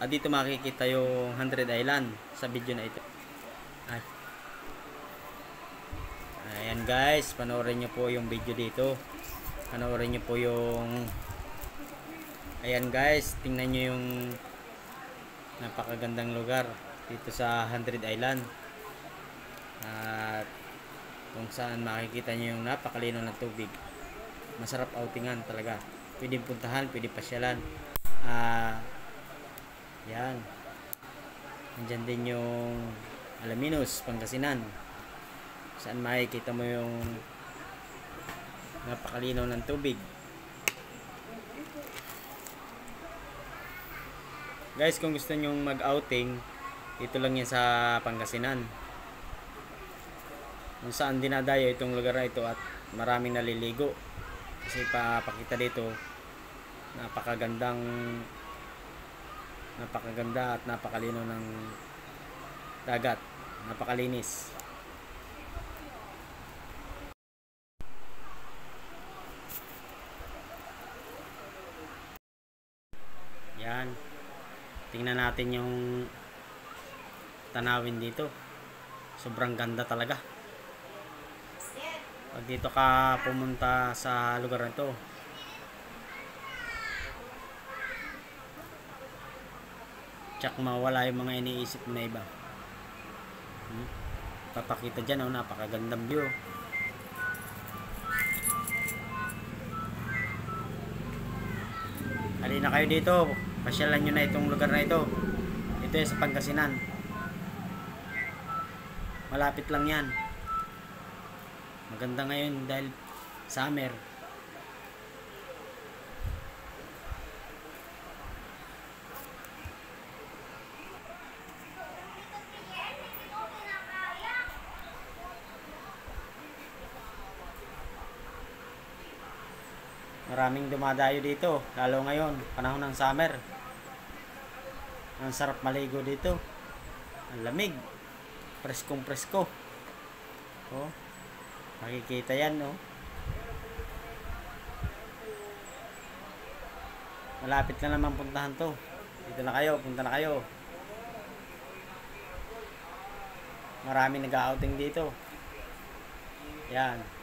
dito makikita yung 100 Island sa video na ito. Ay. Ayan guys, panoorin nyo po yung video dito. Panoorin nyo po yung... Ayan guys, tingnan nyo yung napakagandang lugar dito sa 100 Island. At kung saan makikita nyo yung napakalino ng tubig. Masarap outingan talaga. Pwede puntahan, pwede pasyalan. Yan. Nandyan din yung Alaminos, Pangasinan. Saan makikita mo yung napakalino ng tubig. Guys, kung gusto nyong mag-outing, dito lang yan sa Pangasinan. Kung saan dinadayo itong lugar na ito at maraming naliligo. Kasi papakita dito, napakaganda at napakalino ng dagat. Napakalinis. Yan. Tingnan natin yung tanawin dito. Sobrang ganda talaga. Pag dito ka pumunta sa lugar na ito, tsak mawala yung mga iniisip mo na iba. Papakita dyan, napakagandang view. Halina kayo dito, pasyalan nyo na itong lugar na ito. Ito yung sa Pangasinan. Malapit lang yan. Maganda ngayon dahil summer. Maraming dumadayo dito, lalo ngayon, panahon ng summer. Ang sarap maligo dito. Ang lamig. Preskong presko. Oh, makikita yan, no? Malapit na naman puntahan to. Dito na kayo, punta na kayo. Maraming nag-outing dito. Yan.